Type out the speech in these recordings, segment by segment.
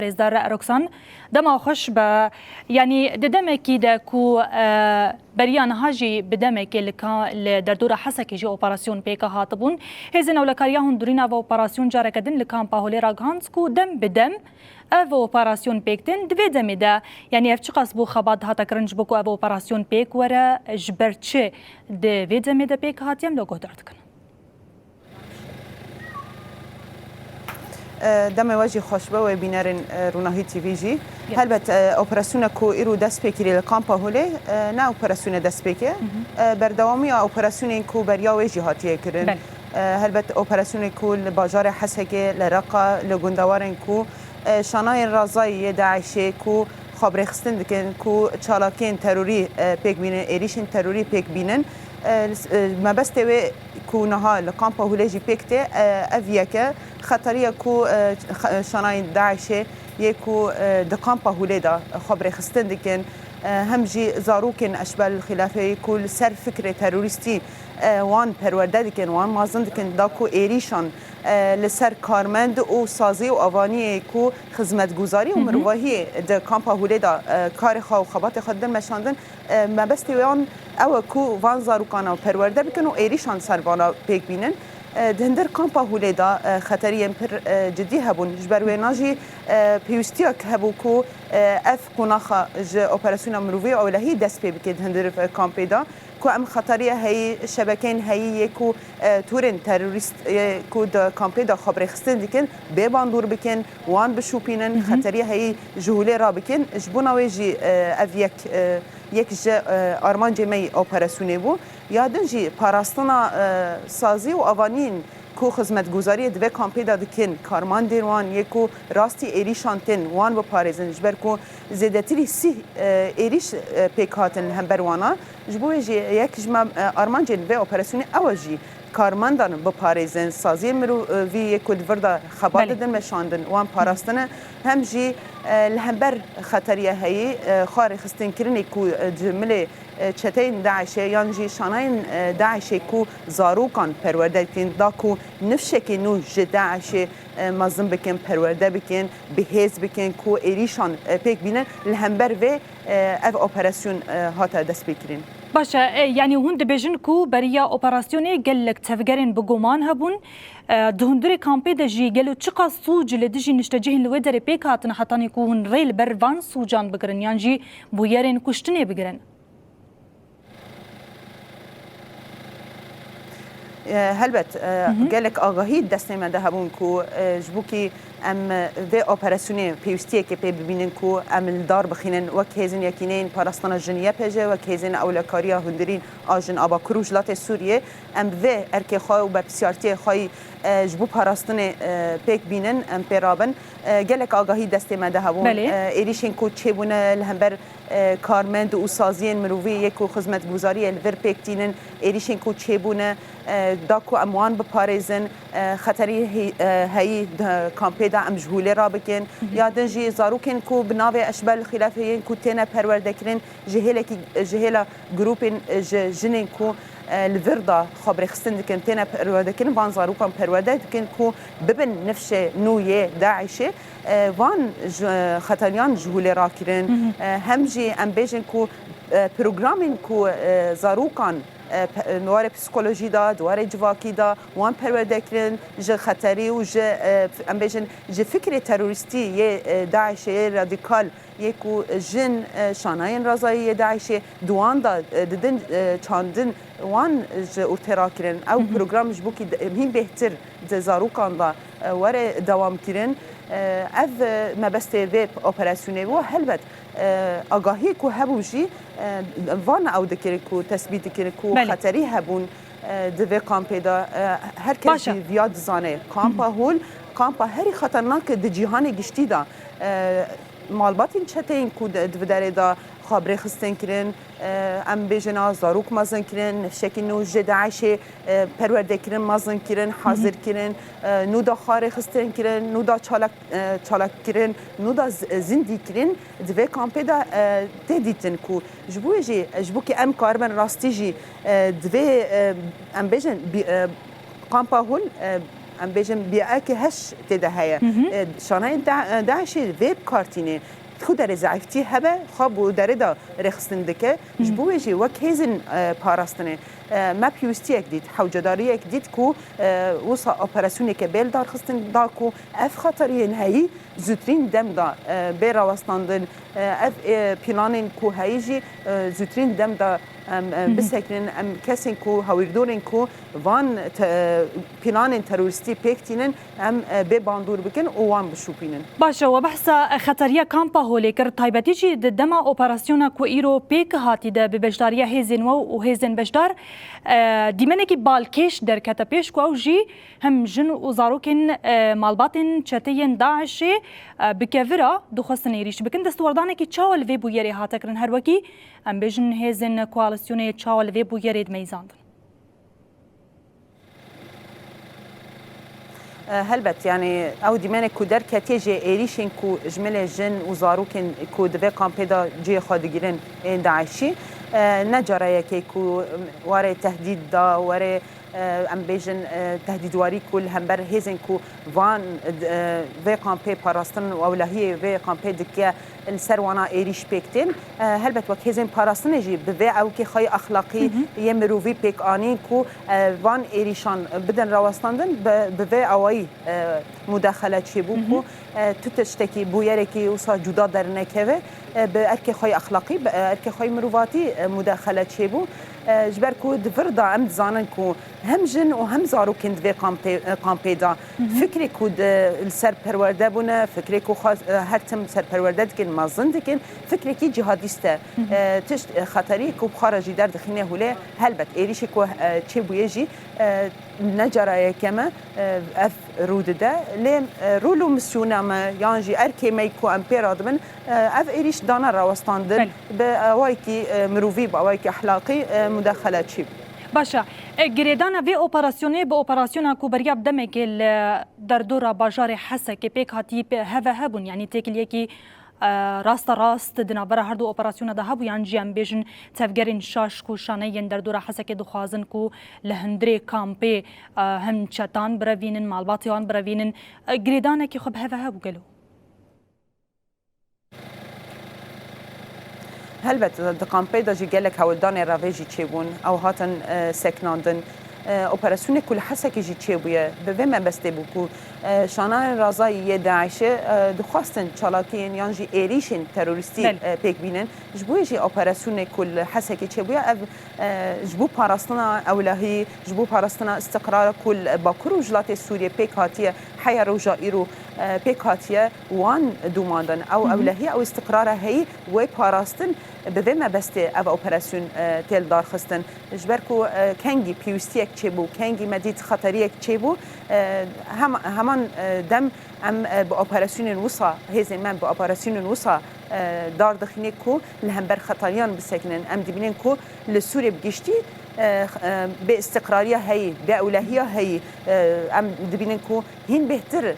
رزدار روكسان دما خوش با يعني دمکی دکو بریان هاجی بدمکی لکان در دور حسکی جی اپراسیون پیکا هاتبون هزین اولکاریان دورینا و اپراسیون جاره کدن لکان پاهولی راگانس کو دم بدم او اپراسیون پیکتن دوی دمی ده یعنی اف چقاس بو خباد هاتا کرنج بکو او اپراسیون پیک وره جبرچه دوی دمی ده پیک هاتیم لوگو دارد کن. دم واجی خوشبه و بینرن روناهی تیوی جی هلبت اپراسیون کو ایرو دست پیکری لکامپا هوله نه اپراسیون دست پیکه بردوامی اپراسیون کو بریا واجی هاتیه کرن هلبت اپراسیون کو بازار حسکه لرقا لگندوارن کو شانای رازای داعشی کو خبر خستن دکن کو چالاکین تروری پیک بینن ایریشن تروری پیک بینن ما بس توی کو نها لکامپا هوله پیکته اویکه خطریه کو شانای داعش یکو دکامپا هوله دا خبر خستن دکن هم جی زاروکن اشبال خلافه کل سر فکر تروریستی وان پرورده دکن وان مازن دکن دا کو ایریشان لسر کارمند و سازی و آوانی کو خدمت گذاری و مروایی د کامپا هوله دا کار خو خبات خدمت مشاندن ما بس تویان او کو وان زاروکانا پرورده بکن و ایریشان سروانا پیک بینن دهندر کامپا هوله دا خطری پر جدی هبون جبروی ناجی پیوستیا که هبو کو اف قناخا ج اپراسیون مروی اولهی دست پی بکید دهندر کامپی دا کو ام خطریه هی شبکین هی کو تورن تروریست کو دا کامپی دا خبر خستن دیکن به باندور بکن وان بشوپینن خطریه هی جهوله را بکن جبوناوی جی اف یک آرمان جمی اپراسیونی بو یادن جی پاراستنا سازی و آوانین کو خدمت گذاری دو کامپی دا دکن کارمان دیروان یکو راستی ایریشانتن وان و پاریزن جبر کو زیادتری سی ایریش پیکاتن هم بروانا جبوی جی یک جمع آرمان جن و اپراسیونی اواجی کارمندان با پاریزن سازی مرو وی یک وردا خبر دادن مشاندن وان پاراستنه هم جی لهمبر خطریه هی خار خستن کرنی کو جمله چتین داعش یانجی شانین داعش کو زاروکان پرورده کن دا کو نفشکی نو داعش مازن بکن پرورده بکن بهز بکن کو ایریشان پیک بینن لهمبر و اف اپراسیون هاتا دست بکرین باشه يعني هون دبيجن كو بريا اوبراسيوني قالك تفجرين بقومان هبون دهندري كامبي دجي قالوا تشقا صوج اللي دجي نشتجهن لودري بيكاتنا حتى يكون ريل برفان صوجان بقرن يانجي بويرين كشتني بقرن هلبت قالك آگاهی دست نمیده هبون کو جبوکی ام و اپراسیونی پیوستیه که پی ببینن کو ام دار بخینن و کهزین یکینین پاراستان جنیه پیجه و کهزین اولکاریا هندرین آجن آبا کروجلات سوریه ام و ارکی خواه و بپسیارتی خواهی جبو پاراستان پیک بینن ام پیرابن قالك آگاهی دست نمیده هبون ایریشین کو چه بونه لهمبر کارمند و سازین مروی یکو خدمت گذاری الور پیکتینن ایریشین کو چه بونه داکو اموان بپاریزن خطری هی کامپی دا ام جهوله را بکن یادن جی زاروکن کو بناوی اشبال خلافیین کو تینا پرورده کرن جهلا گروپین جنین کو الوردا خبر خستن دکن تینا پرورده کرن وان زاروکان پرورده دکن کو ببن نفش نویه داعشه وان خطریان جهوله را کرن هم جی ام بیجن کو پروگرامین کو زاروکان نوار پسیکولوژی دا دوار جواکی دا وان پرورده کرن ج خطری و ج ام بیجن ج فکر تروریستی یه داعش رادیکال یکو جن شاناین رازایی داعش دوان دا ددن چاندن وان ج ارترا کرن او پروگرام جبوکی مهم بهتر زاروکان دا وار دوام کرن اف ما بس و اپراسیونی و هلبت آگاهی کو هبوجی وان او دکری کو تثبیت دکری کو خطری هبون دو کامپی دا هر کسی ویاد زانه کامپا هول کامپا هری خطرناک د جهان گشتی دا مالباتین چتین کو دو داره دا خبر خستن کرن ام بیجنا زاروک مازن کرن شکی نو داعش پرورده کرن مازن کرن حاضر کرن نو دا خار خستن کرن نو دا چالک کرن نو دا زندی کرن دوی کامپی دا تدیتن کو جبو که ام کاربن راستی جی دوی ام بیجن کامپا هول ام بيجن بياك هش تدهيا شانای داعشی ویب کارتینه خود در ضعیفتی هبه خواب و دردا رخصندکه جبویجی وک هزین پاراستنه ما پیوستی یک دید حوجداری یک دید کو وصا اپراسیونی که بیل دار خستن دا کو اف خطری نهایی زوترین دم دا بیر راستاندن اف پلانین کو هایجی زوترین دم دا بسکنن ام کسین کو هاویردورین کو وان پلانین تروریستی پیکتینن ام به باندور بکن و وان بشوپینن باشه و بحث خطریه کامپا هولی کرد تایبتی چی دما اپراسیونا کو ایرو پیک هاتی ده ببشداریه هیزن و هیزن بشدار دیمنه کی بالکش در کتا پیش کو جی هم جن و زاروکن مالباتن چتین داعشی بکفرا دخستن ایریش بکن دستوردانه کی چاول وی بو یری هاتکرن هر وکی ام بجن هیزن کوالسیونه چاول وی بو یری میزاند هلبت يعني او ديمانه كودر كتيجي ايريشن كو جمله جن وزاروكن كو دفي كامبيدا جي خادگيرن داعشي نجاره كي كو واري تهديد دا واري ام بيجن تهديد واري كل همبر هيزن كو فان في كامبي باراستن او هي في كامبي دكيا السروانا ايريش بيكتين هلبت وك هيزن باراستن جي بفي او كي خي اخلاقي يمروفي بيك اني كو فان ايريشان بدن راوستاندن بفي اوي مداخلات شبوكو تتشتكي بويركي وصا جدا درنكه باركي خي اخلاقي باركي خي مروفاتي مداخلات شبو جبركو دفردا ام زانن كو هم جن وهم زارو كنت في كامبي دا فكري كود السر پرورده بونه فكري كو هرتم سر پرورده دكن مازن دكن فكري كي جهاديسته تشت خطري كو بخارجي در دخينه هوله هلبت ايريش كو تشي بويجي نجرا كما اف رود ده لين رولو مسيونا ما يانجي اركي ميكو امبيراد من اف ايريش دانا راوستاندن بوايكي مروفي بوايكي اخلاقي مداخلات شيب باشا گریدان وی اپراسیونه به اپراسیون کو بریا بدمه که در دور بازار حسه که پیک هاتی هوا هبون یعنی تکلیه کی راست دنابره هر دو اپراسیون ده هبو یعنی جیم بیجن تفگرین شاش کو شانه در دور حسه که دخوازن کو لهندری کامپی هم چتان بروینن مالباتیان بروینن گریدان که خب هوا هبو گلو هلبت دقامپي دا جي قالك هولداني رافيجي تشيبون او هاتن سكناندن اپراسيون كل حسك جي تشيبويا بما بستبوكو شانان رازاي داعشه دخواستن چالاكين يانجي ايريشن تروریستی بيك بينن جبوي جي اپراسيون كل حسك تشيبويا جبو باراستنا اولهي جبو باراستنا استقرار كل باكر وجلات سوريا بيك هاتيه حيا روجا ايرو بيك هاتيه وان دوماندن او اولهي او استقرار هي وي باراستن بما بسته او اپراسيون تيل دار خستن جبركو كانجي بيوستيك تشيبو كانجي مديت خطريك تشيبو همان دم ام باوپراسيون الوصا هزن من باوپراسيون الوصا دار دخينه كو لهمبر خطريان بسكنن ام دبينن كو لسوريا بگشتي باستقراريه هي باولهيه هي ام دبينن كو هين بهتر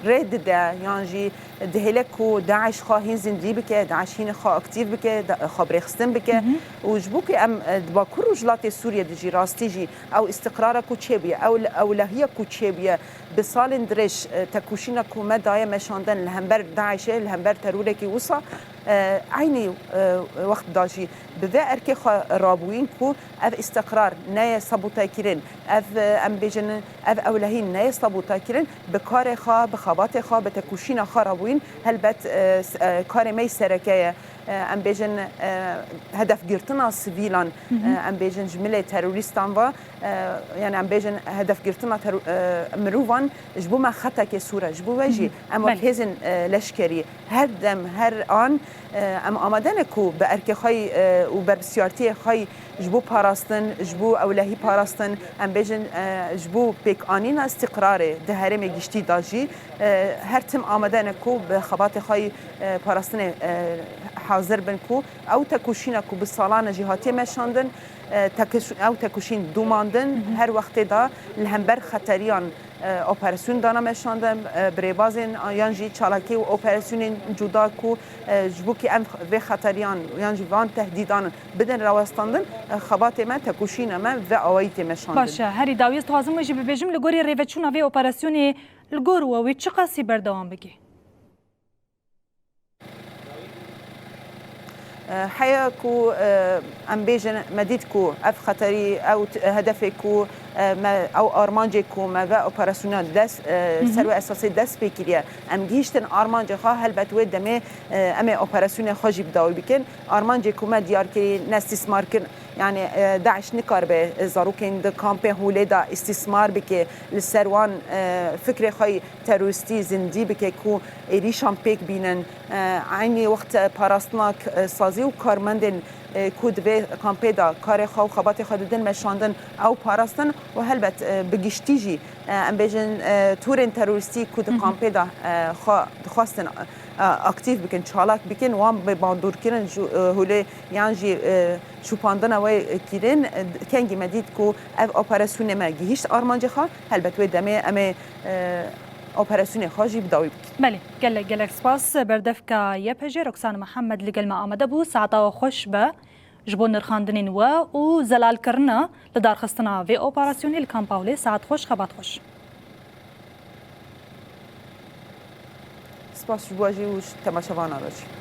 ريد دا يانجي دهلكو داعش خاهين زندي بك داعش هين خا اكتيف بك خبر خستن بك وجبوك ام باكر وجلات سوريا دجي راستيجي او استقراركو تشيبيا او اولهيكو تشيبيا بسال درش تكوشينكو مدايا مشاندن الهمبر داعش الهمبر تروركي وصا عيني وقت داجي بذا اركي رابوين كو اف استقرار نايا صبوتا كيرن اف ام بيجن اف اولهين نايا صبوتا كيرن بكار خا بخابات خا بتكوشينا خرابوين هلبت كار مي سركايه ام بيجن هدف گرتنا سيفيلان ام بيجن جمله تروریستان و يعني ام بيجن هدف گرتنا مروفان جبو ما خطا كي سوره جبو واجي ام هزن لشكري هر دم هر آن ام آمدنکو به ارک خای و بر بسیارتی خای جبو پاراستن جبو اولهی پاراستن ام بجن جبو پیک آنین استقرار ده هرم گشتی داجی هر تم آمدنکو به خبات خای پاراستن حاضر بنکو او تکوشینکو به سالان جهاتی مشاندن او تکوشین دوماندن هر وقت دا لهمبر خطریان اپراسیون دانا مشاندم بریبازین یانجی چالاکی و اپراسیون جدا کو جبو کی ام و خطریان یانجی وان تهدیدان بدن راوستاندن خبات ما تکوشین ما و اوایت مشاندن باشه هری داویز تازم مجی ببیجم لگوری ریوچون اوی اپراسیون لگور و وی چه قاسی بردوام بگی حيا كو ام بيجن مديد كو اف خطري او هدفي كو او ارمانجي كو ما با اوبراسيونال داس سروي اساسي داس بكريا ام جيشتن ارمانجي خا هل بتوي دمي ام اوبراسيون خاجي بداوي بكن ارمانجي كو ما ديار كي نستثمار كن يعني داعش نكر به زاروكين د كامبي هوليدا استثمار بك للسروان فكري خاي تروستي زندي بك كو ريشان بيك بينن عيني وقت باراستناك سازي و کارمندن کود به کامپیدا کار خو خبات خوددن مشاندن او پاراستن و هلبت بگشتیجی ام بیجن تورن تروریستی کود کامپیدا خواستن اکتیو بکن چالاک بکن وام به باندور کردن هوله یانجی شوپاندن و کردن کنگی مدید کو اف اپراسیون ما گیشت آرمانجی خوا هلبت و دمه ام اپراسیون خاجی بداوی بکن. بله گله سپاس بردفکا یپجه رکسان محمد لگل ما آمده بود ساعتا خوش به جبون نرخاندنین و زلال کرنا لدار خستنا و اپراسیونی الکامپاولی ساعت خوش خبات خوش. سپاس جواجی و تماشاوان آراجی.